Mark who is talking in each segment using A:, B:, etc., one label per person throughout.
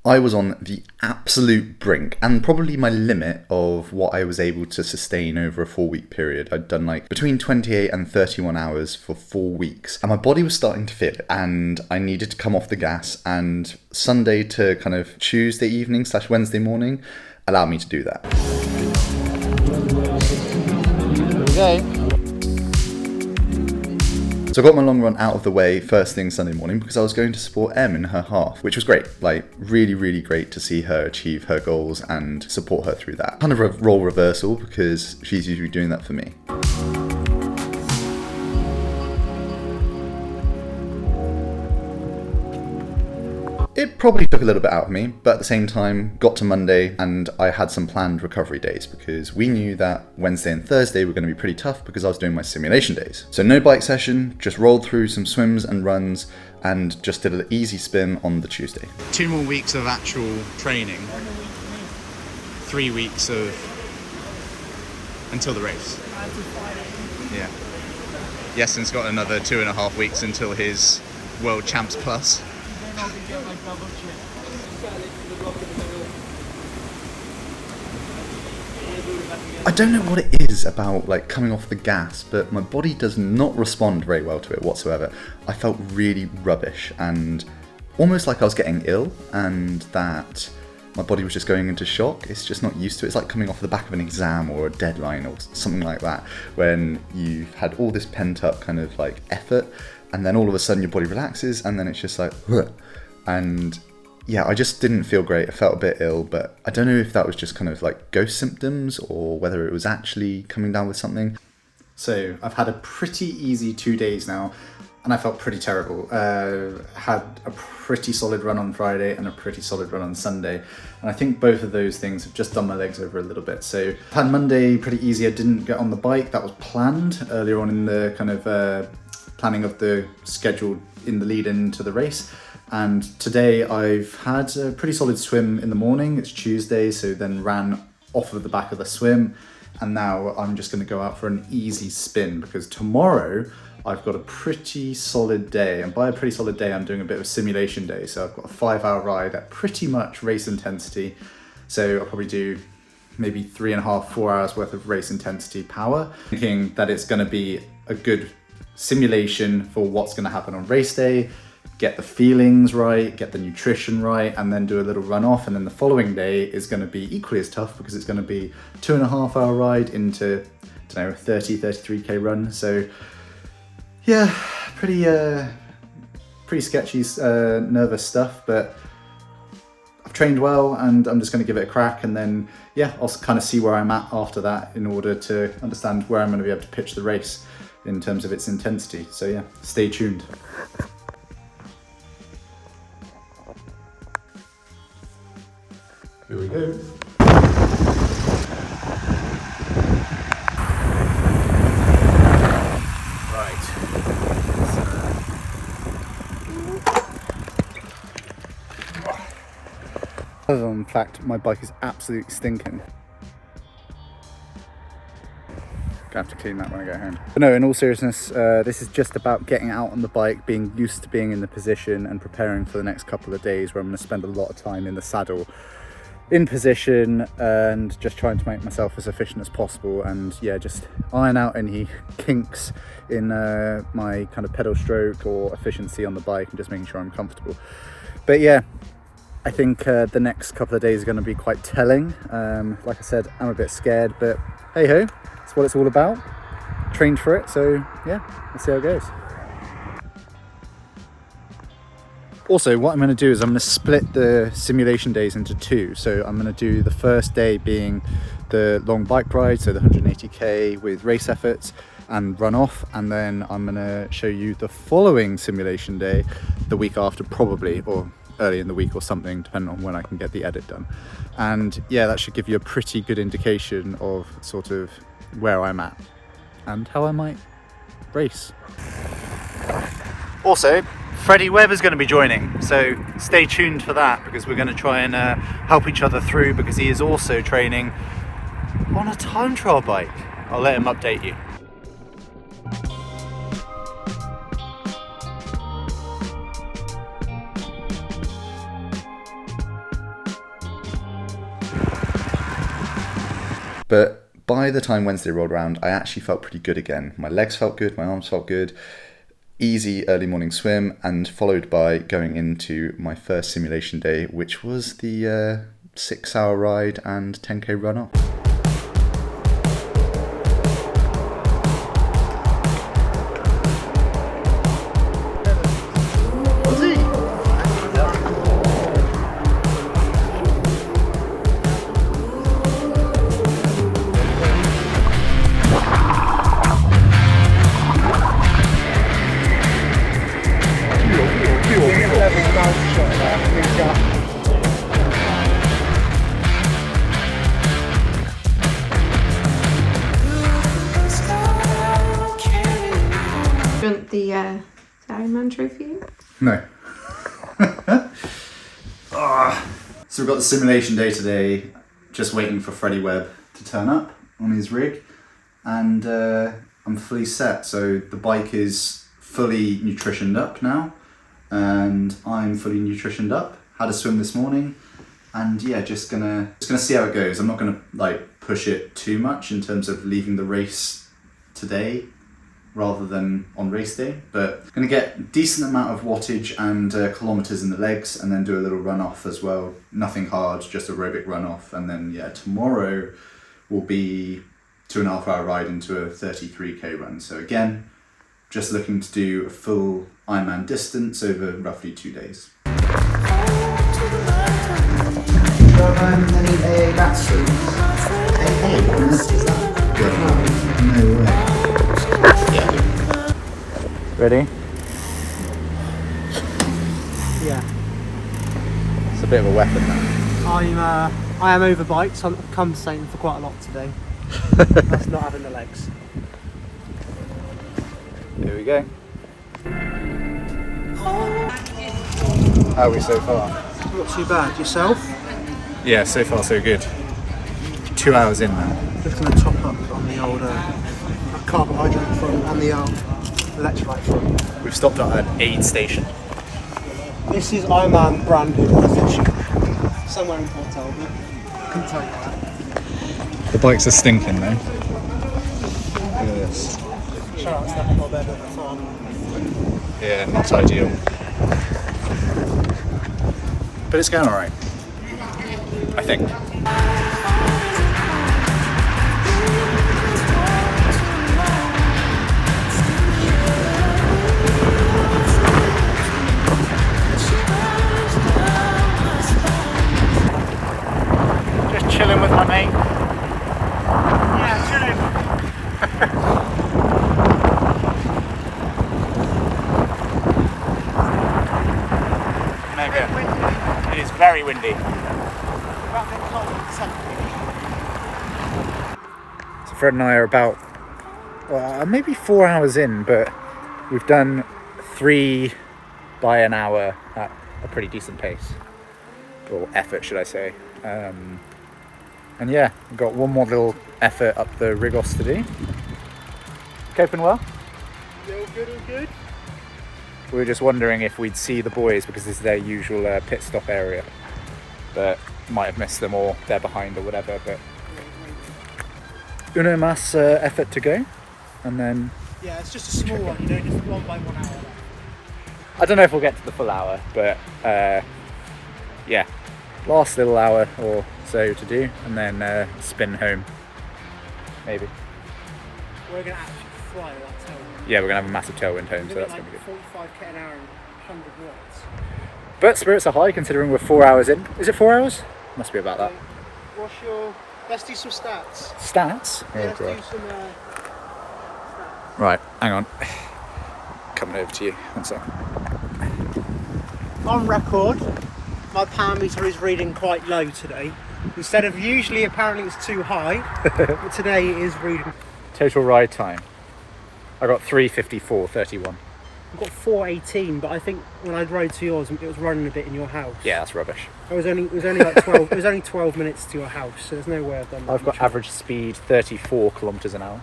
A: I was on the absolute brink and probably my limit of what I was able to sustain over a 4-week period. I'd done like between 28 and 31 hours for 4 weeks, and my body was starting to feel it, and I needed to come off the gas, and Sunday to kind of Tuesday evening / Wednesday morning allowed me to do that. Here we go. So I got my long run out of the way first thing Sunday morning because I was going to support Em in her half, which was great. Like, really, really great to see her achieve her goals and support her through that. Kind of a role reversal because she's usually doing that for me. It probably took a little bit out of me, but at the same time, got to Monday and I had some planned recovery days because we knew that Wednesday and Thursday were going to be pretty tough because I was doing my simulation days. So no bike session, just rolled through some swims and runs and just did an easy spin on the Tuesday.
B: 2 more weeks of actual training, 3 weeks of until the race. Yeah. Yessen's got another 2.5 weeks until his World Champs Plus.
A: I don't know what it is about like coming off the gas, but my body does not respond very well to it whatsoever. I felt really rubbish and almost like I was getting ill and that my body was just going into shock. It's just not used to it. It's like coming off the back of an exam or a deadline or something like that, when you've had all this pent up kind of like effort and then all of a sudden your body relaxes and then it's just like, ugh. And yeah, I just didn't feel great. I felt a bit ill, but I don't know if that was just kind of like ghost symptoms or whether it was actually coming down with something. So I've had a pretty easy 2 days now and I felt pretty terrible. Had a pretty solid run on Friday and a pretty solid run on Sunday. And I think both of those things have just done my legs over a little bit. So I had Monday pretty easy. I didn't get on the bike. That was planned earlier on in the kind of planning of the schedule in the lead into the race. And today I've had a pretty solid swim in the morning. It's Tuesday, so then ran off of the back of the swim. And now I'm just gonna go out for an easy spin because tomorrow I've got a pretty solid day. And by a pretty solid day, I'm doing a bit of a simulation day. So I've got a 5-hour ride at pretty much race intensity. So I'll probably do maybe 3.5, 4 hours worth of race intensity power, thinking that it's gonna be a good simulation for what's gonna happen on race day. Get the feelings right, get the nutrition right, and then do a little run off. And then the following day is going to be equally as tough because it's going to be 2.5-hour ride into, I don't know, 33k run. So yeah, pretty sketchy, nervous stuff, but I've trained well and I'm just going to give it a crack. And then, yeah, I'll kind of see where I'm at after that in order to understand where I'm going to be able to pitch the race in terms of its intensity. So yeah, stay tuned. Here we go. Right. Other than the fact my bike is absolutely stinking. Gonna have to clean that when I get home. But no, in all seriousness, this is just about getting out on the bike, being used to being in the position and preparing for the next couple of days where I'm gonna spend a lot of time in the saddle, in position, and just trying to make myself as efficient as possible and yeah, just iron out any kinks in my kind of pedal stroke or efficiency on the bike and just making sure I'm comfortable. But yeah, I think the next couple of days are going to be quite telling. Like I said, I'm a bit scared, but hey ho, that's what it's all about. Trained for it, so yeah, let's see how it goes. Also, what I'm going to do is I'm going to split the simulation days into 2. So I'm going to do the first day being the long bike ride, so the 180k with race efforts and run off, and then I'm going to show you the following simulation day the week after probably, or early in the week or something, depending on when I can get the edit done. And yeah, that should give you a pretty good indication of sort of where I'm at and how I might race. Also, Freddie Weber's going to be joining, so stay tuned for that because we're going to try and help each other through because he is also training on a time trial bike. I'll let him update you. But by the time Wednesday rolled around, I actually felt pretty good again. My legs felt good, my arms felt good. Easy early morning swim, and followed by going into my first simulation day, which was the 6-hour ride and 10k run off.
C: Do you want the Ironman trophy?
A: No. So we've got the simulation day today, just waiting for Freddie Webb to turn up on his rig, and I'm fully set. So the bike is fully nutritioned up now, and I'm fully nutritioned up. Had a swim this morning, and yeah, just gonna see how it goes. I'm not gonna like push it too much in terms of leaving the race today rather than on race day, but gonna get a decent amount of wattage and kilometers in the legs, and then do a little run off as well. Nothing hard, just aerobic run off, and then yeah, tomorrow will be 2.5 hour ride into a 33k run. So again, just looking to do a full Ironman distance over roughly 2 days. Any AA back streams? AA? Is that good? No way. Yeah. Ready?
D: Yeah.
A: It's a bit of a weapon now.
D: I am overbiked, so I'm compensating for quite a lot today. That's not having the legs.
A: Here we go. How are we so far?
D: Not too bad. Yourself?
B: Yeah, so far so good. 2 hours in now.
D: Just going to top up on the old carbohydrate front and the electrolyte front.
B: We've stopped at an aid station.
D: This is Ironman branded, I think, somewhere in Port Talbot. Couldn't tell you that.
B: The bikes are stinking though. Look at this.
D: Shout out to that got there at the farm.
B: Yeah, not ideal. But it's going alright. I think.
D: Just chilling with my mate. Yeah, chilling.
B: Mega. It is very windy. So Fred and I are about maybe 4 hours in, but we've done 3 by an hour at a pretty decent pace, or effort should I say. And yeah, we've got one more little effort up the Rigos to do. Coping well?
D: Yeah, all good, all good.
B: We were just wondering if we'd see the boys because this is their usual pit stop area, but might have missed them or they're behind or whatever. But uno más effort to go, and then
D: Yeah, it's just a small one, you know, just 1 by 1 hour.
B: I don't know if we'll get to the full hour, but yeah, last little hour or so to do, and then spin home, maybe.
D: We're going to actually fly that tailwind.
B: Yeah, we're gonna have a massive tailwind home, so that's
D: like
B: gonna be good.
D: 45k an hour and 100 watts.
B: But spirits are high considering we're 4 hours in. Is it 4 hours? Must be about that.
D: What's your... Let's do some stats.
B: Stats?
D: Yeah,
B: Oh
D: let's
B: god.
D: do some
B: Right, hang on. Coming over to you. One sec.
D: On record, my power meter is reading quite low today. Instead of usually apparently it's too high, but today it is reading.
B: Total ride time. I got 3:54:31.
D: I've got 4:18, but I think when I rode to yours, it was running a bit in your house.
B: Yeah, that's rubbish.
D: It was only like 12. It was only 12 minutes to your house, so there's no way I've done that.
B: I've got
D: much.
B: average speed 34 kilometers an hour.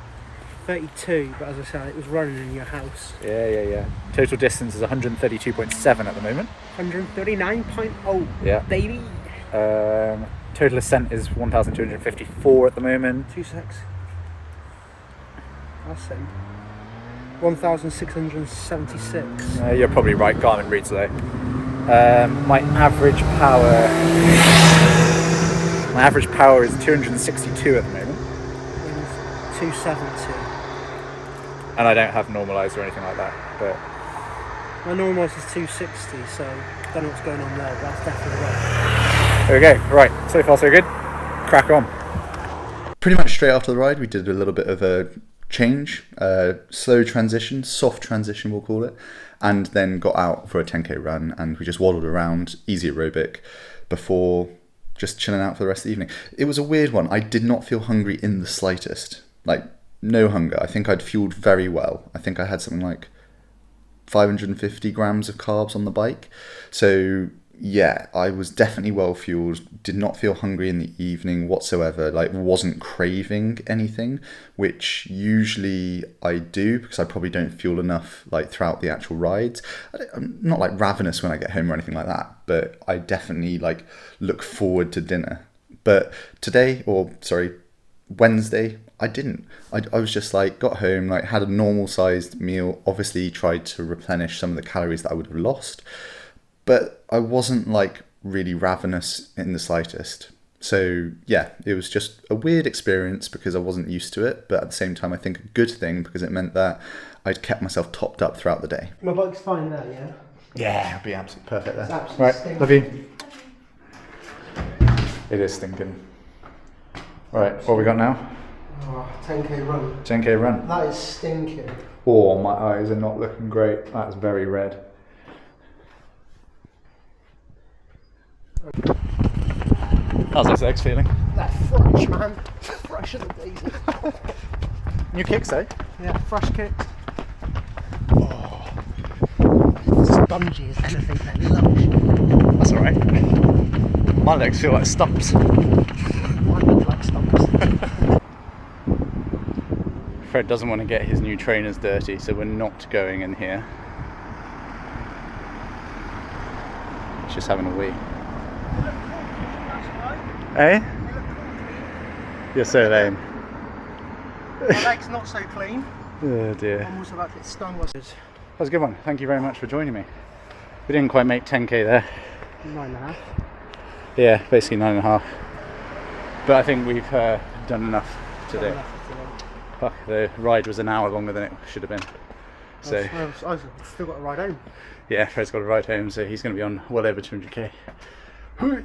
D: 32, but as I said, it was running in your house.
B: Yeah. Total distance is 132.7 at the moment.
D: 139.0,
B: Yeah.
D: baby.
E: total ascent is 1,254 at the moment.
D: 2 secs. That's it. 1,676.
E: You're probably right, Garmin reads low. My average power is 262 at the moment.
D: 270.
E: And I don't have normalised or anything like that, but
D: My normalised is 260, so I don't know what's going on there, but that's definitely right.
E: there we go. Right, so far so good. Crack on.
A: Pretty much straight after the ride, we did a little bit of a change, slow transition, soft transition we'll call it, and then got out for a 10k run, and we just waddled around, easy aerobic, before just chilling out for the rest of the evening. It was a weird one. I did not feel hungry in the slightest. Like, no hunger. I think I'd fueled very well. I think I had something like 550 grams of carbs on the bike. So yeah, I was definitely well fueled, did not feel hungry in the evening whatsoever, like wasn't craving anything, which usually I do because I probably don't fuel enough like throughout the actual rides. I'm not like ravenous when I get home or anything like that, but I definitely like look forward to dinner. But today, or sorry, Wednesday, I didn't. I was just like, got home, like had a normal sized meal, obviously tried to replenish some of the calories that I would have lost, but I wasn't like really ravenous in the slightest. So yeah, it was just a weird experience because I wasn't used to it, but at the same time I think a good thing because it meant that I'd kept myself topped up throughout the day.
D: My bike's fine there, yeah?
A: Yeah, it'll be absolutely perfect there.
D: It's absolutely
E: Right,
D: stinking.
E: love you. It is stinking. Right, what we got now?
D: Oh, 10k run.
E: 10k run.
D: That is stinking.
E: Oh, my eyes are not looking great. That's very red. How's this X feeling?
D: That's fresh, man. Fresher than daisy.
E: New kicks, eh?
D: Yeah, fresh kicks. Oh. Spongy as anything, they're lush.
E: That's alright. My legs feel like stumps.
D: Mine look like stumps.
E: Fred doesn't want to get his new trainers dirty, so we're not going in here. He's just having a wee. Eh? You're so lame.
D: My leg's not so clean.
E: Oh dear.
D: I'm also about to get stung.
E: That was a good one. Thank you very much for joining me. We didn't quite make 10k there.
D: 9.5.
E: Yeah, basically 9.5. But I think we've done enough today. Fuck, the ride was an hour longer than it should have been. So
D: I've still got a ride home.
E: yeah, Fred's got a ride home, so he's going to be on well over 200k. Right.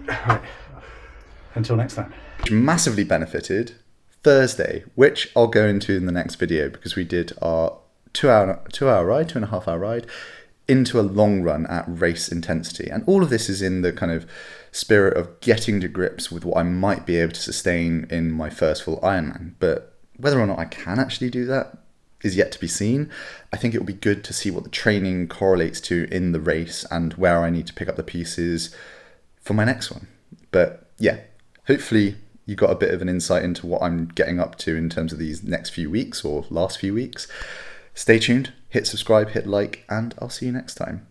E: Until next time.
A: Which massively benefited Thursday, which I'll go into in the next video because we did our 2.5 hour ride into a long run at race intensity. And all of this is in the kind of spirit of getting to grips with what I might be able to sustain in my first full Ironman. But whether or not I can actually do that is yet to be seen. I think it will be good to see what the training correlates to in the race and where I need to pick up the pieces for my next one. But yeah, hopefully you got a bit of an insight into what I'm getting up to in terms of these next few weeks or last few weeks. Stay tuned, hit subscribe, hit like, and I'll see you next time.